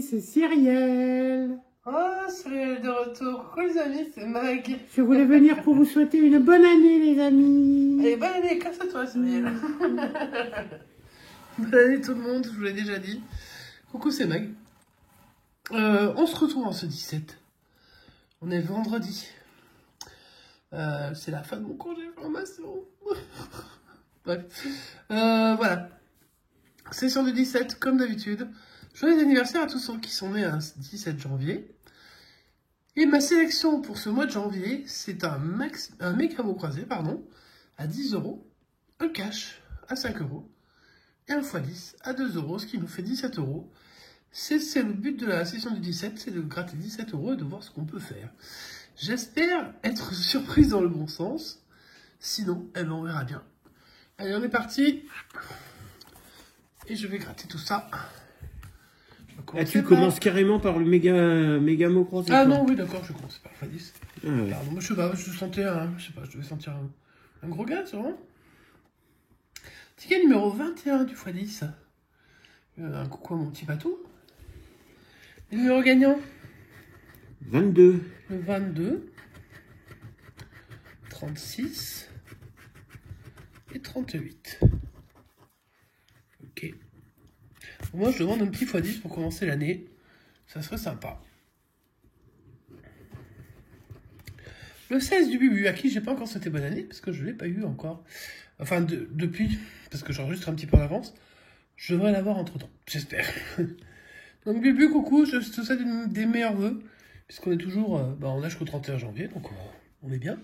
c'est Cyrielle. Oh, Cyrielle de retour. Coucou les amis, c'est Mag. Je voulais venir pour vous souhaiter une bonne année, les amis. Allez, bonne année, grâce à toi, Cyrielle. Bonne année tout le monde, je vous l'ai déjà dit. Coucou, c'est Mag. On se retrouve en ce 17. On est vendredi. C'est la fin de mon congé formation. Bref. Voilà. Session du 17, comme d'habitude. Joyeux anniversaire à tous ceux qui sont nés un 17 janvier. Et ma sélection pour ce mois de janvier, c'est un méga mot croisé, pardon, à 10 €, un cash à 5 € et un x10 à 2 €, ce qui nous fait 17 €. C'est le but de la session du 17, c'est de gratter 17 € et de voir ce qu'on peut faire. J'espère être surprise dans le bon sens. Sinon, on verra bien. Allez, on est parti. Et je vais gratter tout ça. Ah, tu commences carrément par le méga mot croisé. Ah non, oui, d'accord, je commence par x10. Ah, ouais. Pardon, moi, je sais pas, je devais sentir un gros gars, c'est vrai. Ticket numéro 21 du x10. Un coucou à mon petit bateau. Le numéro gagnant 22. Le 22, 36 et 38. Ok. Moi, je demande un petit x10 pour commencer l'année. Ça serait sympa. Le 16 du Bubu, à qui j'ai pas encore souhaité bonne année, parce que je l'ai pas eu encore. Enfin, depuis, parce que j'enregistre un petit peu en avance. Je devrais l'avoir entre-temps, j'espère. Donc Bubu, coucou, je te souhaite des meilleurs vœux. Puisqu'on est toujours en âge qu'au 31 janvier, donc on est bien.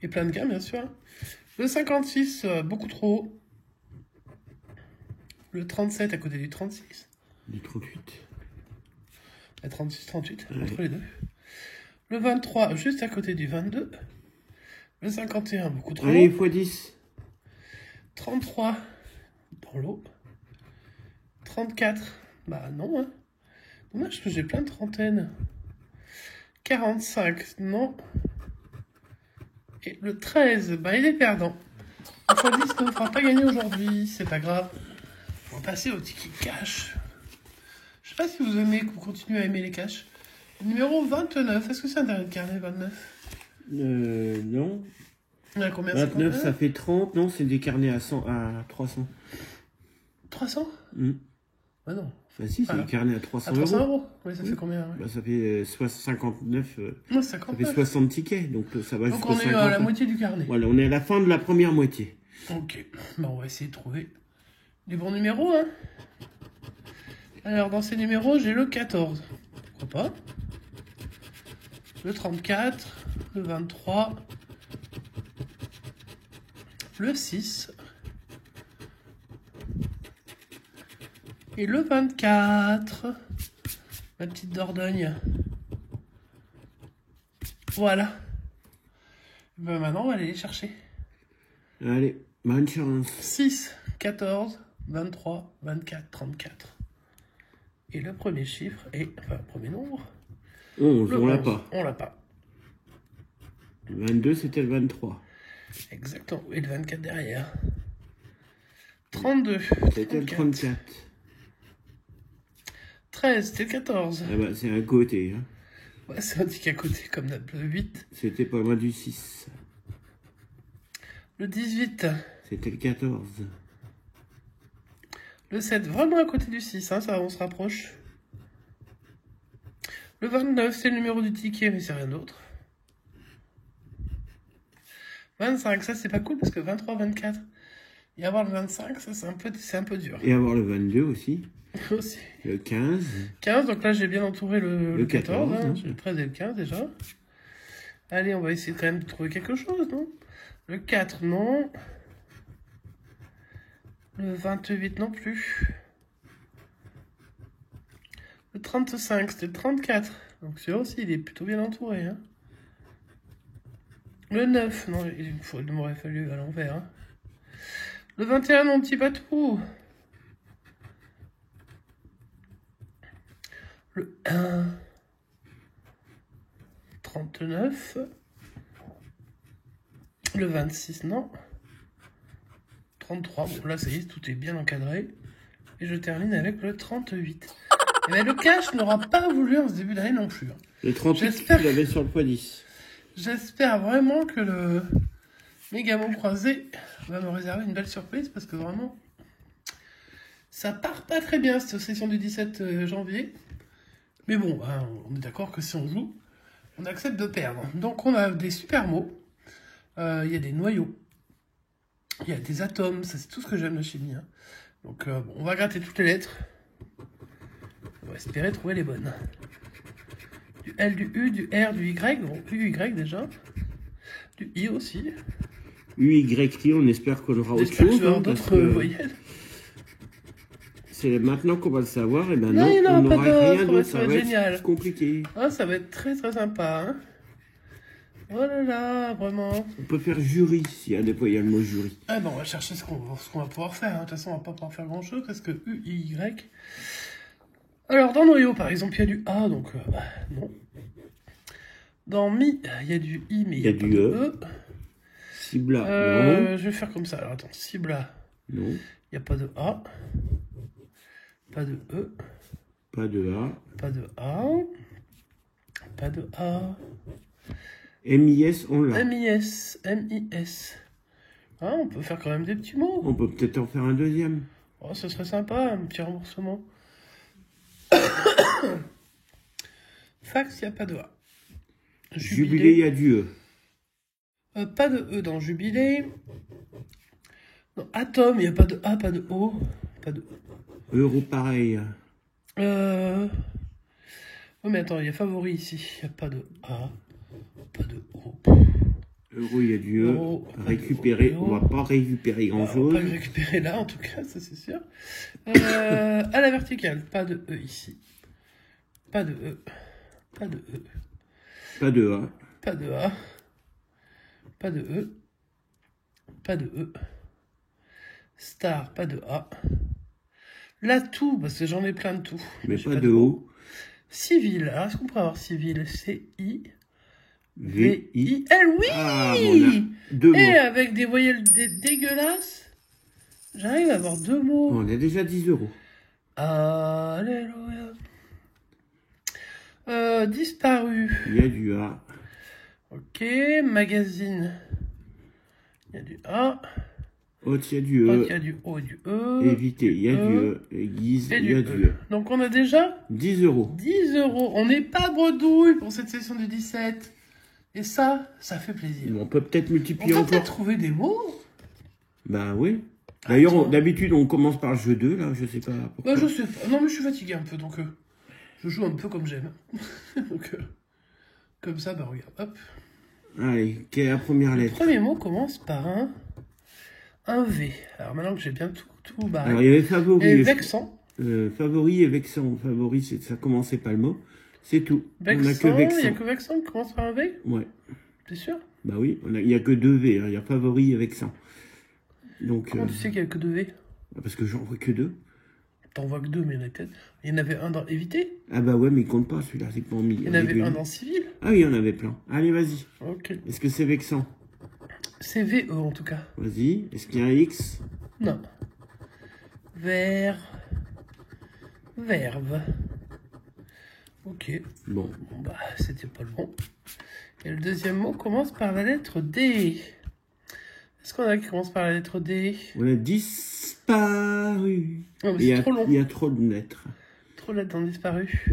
Et plein de gains, bien sûr. Le 56, beaucoup trop haut. Le 37 à côté du 36. Du 38. La 36, 38, ouais. Entre les deux. Le 23, juste à côté du 22. Le 51, beaucoup trop haut. Allez, x10. 33, dans l'eau. 34, bah non, hein. Dommage que j'ai plein de trentaines. 45, non. Et le 13, bah il est perdant. Le x10 ne me fera pas gagner aujourd'hui, c'est pas grave. On va passer au ticket cash. Je sais pas si vous aimez, vous continuez à aimer les cash. Numéro 29, est-ce que c'est un dernier de carnet, 29? Non. Il y a combien? 29, ça fait 30. Non, c'est des carnets à 300. 300? Bah non. Enfin si, c'est des carnets à 300 à 300 €. Oui, ça fait combien? Ouais. Bah, ça fait 59. Non, Ça 59. fait 60 tickets, donc ça va Donc jusqu'au on est 50. à la moitié du carnet. Voilà, on est à la fin de la première moitié. Ok, bah, on va essayer de trouver les bons numéros, hein. Alors, dans ces numéros, j'ai le 14. Pourquoi pas? Le 34, le 23, le 6 et le 24. Ma petite Dordogne. Voilà. Ben maintenant, on va aller les chercher. Allez, bonne chance. 6, 14, 23, 24, 34. Et le premier chiffre est... Enfin, le premier nombre... 11, on l'a 11. pas. On l'a pas. Le 22, c'était le 23. Exactement. Et le 24 derrière. 32. C'était le 34. 13, c'était le 14. Ah bah, c'est un côté. Hein. Ouais, c'est un ticket à côté, comme le 8. C'était pas loin du 6. Le 18. C'était le 14. Le 7, vraiment à côté du 6, hein, ça, on se rapproche. Le 29, c'est le numéro du ticket, mais c'est rien d'autre. 25, ça c'est pas cool parce que 23, 24. Et avoir le 25, ça c'est un peu dur. Et avoir le 22 aussi. Aussi. Le 15. 15, donc là j'ai bien entouré le 14, hein. J'ai le 13 et le 15 déjà. Allez, on va essayer quand même de trouver quelque chose, non? Le 4, non. Le 28 non plus. Le 35, c'était le 34. Donc celui-là aussi, il est plutôt bien entouré. Hein. Le 9, non, il m'aurait fallu à l'envers. Hein. Le 21, mon petit bateau. Le 1. 39. Le 26, non. 33, bon là ça y est, tout est bien encadré. Et je termine avec le 38. Et bien, le cash n'aura pas voulu en ce début d'année non plus. Le 38, tu l'avais sur le x10. J'espère vraiment que le Mégamon croisé va me réserver une belle surprise parce que vraiment, ça part pas très bien cette session du 17 janvier. Mais bon, hein, on est d'accord que si on joue, on accepte de perdre. Donc on a des super mots, il y a des noyaux, il y a des atomes, ça c'est tout ce que j'aime de chimie. Hein. Donc bon, on va gratter toutes les lettres. On va espérer trouver les bonnes. Du L, du U, du R, du Y. Bon, U, Y déjà. Du I aussi. U, Y, I, on espère qu'on aura autre chose. Hein, d'autres voyelles. C'est maintenant qu'on va le savoir. Et ben non, il n'y en aura pas rien d'autre. Ça va être génial. Compliqué. Ah, ça va être très très sympa. Hein. Oh là là, vraiment. On peut faire jury s'il y a des fois il y a le mot jury. Ah ben, on va chercher ce qu'on va pouvoir faire. Hein. De toute façon, on va pas pouvoir faire grand chose parce que U, I, Y. Alors, dans noyau, par exemple, il y a du A, donc non. Dans Mi, il y a du I, mais il y a du E. Cibla, non. Je vais faire comme ça. Alors, attends, Cibla. Non. Il n'y a pas de A. Pas de E. Pas de A. Pas de A. Pas de A. MIS, on l'a. MIS. MIS. Ah, on peut faire quand même des petits mots. On peut peut-être en faire un deuxième. Oh, ce serait sympa, un petit remboursement. Fax, il n'y a pas de A. Jubilé, il y a du E. Pas de E dans jubilé. Non, atome, il n'y a pas de A, pas de O. Pas de E. Euro, pareil. Oh, mais attends, il y a favori ici. Il n'y a pas de A, pas de O. Euro, il y a du E. Euro, récupérer, on va pas récupérer grand-chose. On va pas le récupérer là, en tout cas, ça c'est sûr. À la verticale, pas de E ici. Pas de E. Pas de E. Pas de A. Pas de A. Pas de E. Pas de E. Star, pas de A. La tout, parce que j'en ai plein de tout. Mais pas de O. Civil, alors est-ce qu'on pourrait avoir civil? C-I. V-I-L, oui. Ah, bon, on a deux mots. Et avec des voyelles dégueulasses, j'arrive à avoir deux mots. On a déjà 10 €. Alléluia. Disparu. Il y a du A. Ok, magazine. Il y a du A. Haute, il y a du E. Haute, il y a du O et du E. Éviter, il y a du E. Aiguise, il y a du E. Donc on a déjà 10 €. 10 €. On n'est pas bredouille pour cette session du 17. Et ça fait plaisir. On peut peut-être multiplier on encore. peut peut-être trouver des mots. Bah oui. D'ailleurs, d'habitude, on commence par le jeu 2, là, je sais pas pourquoi. Bah, je sais pas. Non, mais je suis fatigué un peu, donc je joue un peu comme j'aime. Donc, comme ça, bah regarde, hop. Allez, quelle est la première lettre? Le premier mot commence par un V. Alors maintenant que j'ai bien tout barré. Alors, il y avait favori. Et vexant. Favori et vexant. Favori, ça commençait pas le mot. C'est tout. Vexant, on a que vexant. Il n'y a que vexant qui commence par un V? Ouais. T'es sûr? Bah oui, il n'y a que 2 V. Hein. Il y a favori et vexant. Donc, comment tu sais qu'il n'y a que 2 V? Parce que j'en vois que 2. T'en vois que 2, mais il y en a peut-être. Il y en avait un dans éviter? Ah bah ouais, mais il compte pas celui-là, c'est pas mis. Il y en avait un dans civil? Ah oui, il y en avait plein. Allez, vas-y. Ok. Est-ce que c'est vexant? C'est VE en tout cas. Vas-y. Est-ce qu'il y a un X? Non. Verbe. Ok. Bon. Bah, c'était pas le bon. Et le deuxième mot commence par la lettre D. Est-ce qu'on a qui commence par la lettre D? On a disparu. Oh, mais c'est trop long. Il y a trop de lettres. Trop de lettres ont disparu.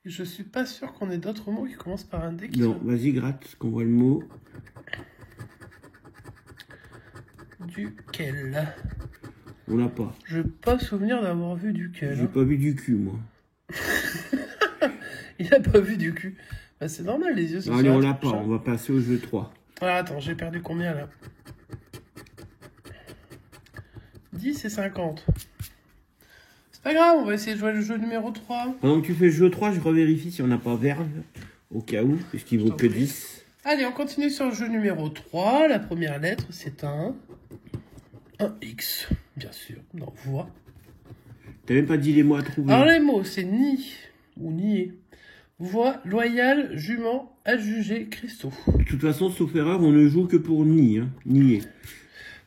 Et je suis pas sûr qu'on ait d'autres mots qui commencent par un D. Non, vas-y, gratte, qu'on voit le mot. Duquel. On l'a pas. Je n'ai pas souvenir d'avoir vu duquel. J'ai pas vu du cul, moi. Il a pas vu du cul. Bah, c'est normal, les yeux sont allez, on l'a pas. On va passer au jeu 3. Ah, attends, j'ai perdu combien, là? 10 et 50. C'est pas grave, on va essayer de jouer le jeu numéro 3. Pendant que tu fais le jeu 3, je revérifie si on n'a pas verbe. Au cas où, puisqu'il vaut que 10. Allez, on continue sur le jeu numéro 3. La première lettre, c'est un X, bien sûr, dans voix. T'as même pas dit les mots à trouver. Alors, les mots, c'est ni ou nier. Voix, loyal, jument, adjugé, cristaux. De toute façon, sauf erreur, on ne joue que pour ni, hein. Nier.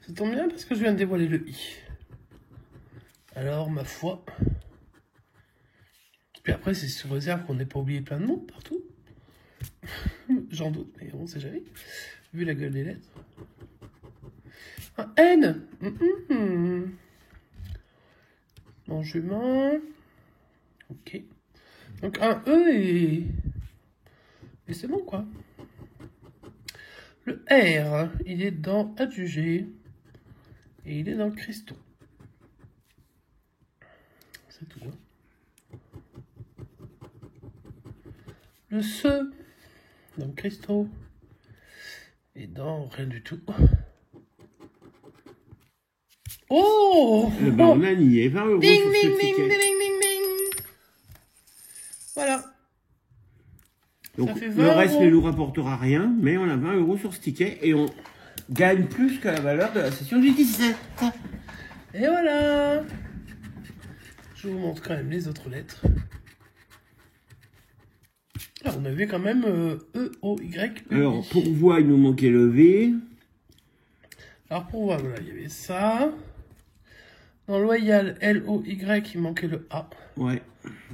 Ça tombe bien parce que je viens de dévoiler le I. Alors, ma foi. Puis après, c'est sous réserve qu'on n'ait pas oublié plein de noms partout. J'en doute, mais on sait jamais. Vu la gueule des lettres. Un N. Enjouement. Ok. Donc un E et c'est bon, quoi. Le R, il est dans adjugé. Et il est dans cristaux. C'est tout. Hein. Le SE, dans cristaux. Et dans rien du tout. Oh, ben, on a nié 20 € ding, sur ding, ce ding, ticket. ding, ding, ding. Voilà. Donc, Ça fait le 20 reste €. ne nous rapportera rien, mais on a 20 € sur ce ticket et on gagne plus que la valeur de la session du 17. Et voilà. Je vous montre quand même les autres lettres. Là, on avait quand même E, O, Y, E, Alors, I. pour voix, il nous manquait le V. Alors, pour voir, voilà, il y avait ça. Dans loyal, L, O, Y, il manquait le A. Ouais,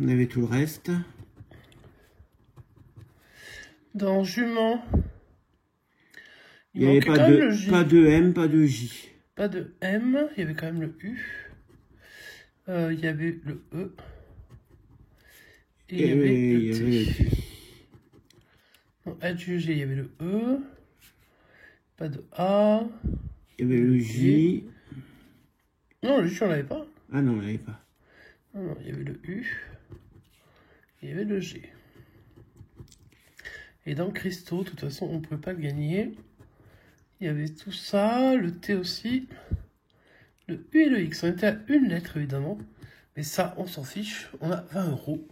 on avait tout le reste. Dans jument, Il n'y avait manquait quand même le J. pas de M, pas de J. Pas de M, il y avait quand même le U. Il y avait le E. Et il y avait le T. Dans adjugé, il y avait le E. Pas de A. Il y avait le J. Non, le J, on l'avait pas. Ah non, on l'avait pas. Non, non, il y avait le U. Il y avait le G. Et dans cristaux, de toute façon, on ne pouvait pas le gagner. Il y avait tout ça, le T aussi. Le U et le X. On était à une lettre, évidemment. Mais ça, on s'en fiche. On a 20 €.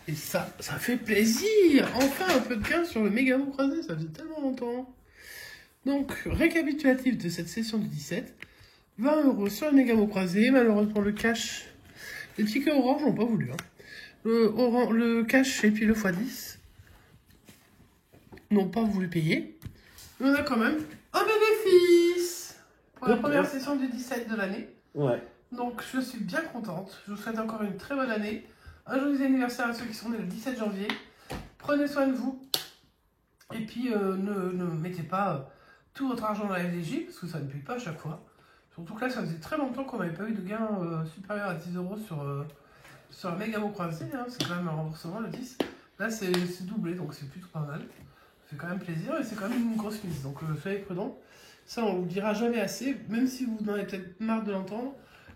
Et ça fait plaisir. Enfin, un peu de gain sur le méga-mot croisé. Ça faisait tellement longtemps. Donc, récapitulatif de cette session du 17. 20 € sur le méga-mot croisé. Malheureusement, le cash... Les tickets orange n'ont pas voulu. Hein. Le cash et puis le x10 n'ont pas voulu payer. Mais on a quand même un bénéfice pour la première session du 17 de l'année. Ouais. Donc, je suis bien contente. Je vous souhaite encore une très bonne année. Un joyeux anniversaire à ceux qui sont nés le 17 janvier. Prenez soin de vous. Et puis, ne mettez pas tout votre argent dans la FDJ, parce que ça ne paye pas à chaque fois. Surtout que là, ça faisait très longtemps qu'on n'avait pas eu de gain supérieur à 10 € sur un méga mot croisé. Hein. C'est quand même un remboursement, le 10. Là, c'est doublé, donc c'est plutôt pas mal. Ça fait quand même plaisir et c'est quand même une grosse mise. Donc, soyez prudents. Ça, on ne le dira jamais assez, même si vous en avez peut-être marre de l'entendre.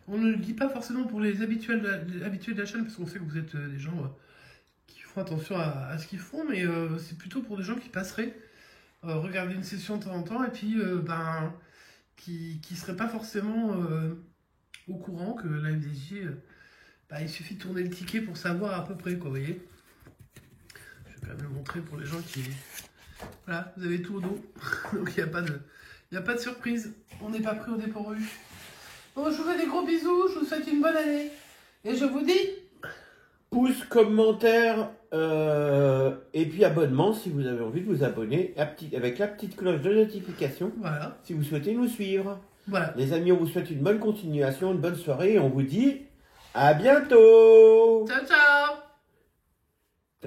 On ne le dit pas forcément pour les habitués de la chaîne, parce qu'on sait que vous êtes des gens qui font attention à ce qu'ils font, mais c'est plutôt pour des gens qui passeraient regarder une session de temps en temps, et puis qui ne seraient pas forcément au courant que la FDJ, il suffit de tourner le ticket pour savoir à peu près, quoi, vous voyez. Je vais quand même le montrer pour les gens qui... Voilà, vous avez tout au dos, donc il n'y a pas de surprise, on n'est pas pris au dépourvu. Bon, je vous fais des gros bisous, je vous souhaite une bonne année. Et je vous dis... Pouce, commentaire et puis abonnement si vous avez envie de vous abonner avec la petite cloche de notification. Voilà. Si vous souhaitez nous suivre. Voilà. Les amis, on vous souhaite une bonne continuation, une bonne soirée et on vous dit à bientôt. Ciao, ciao.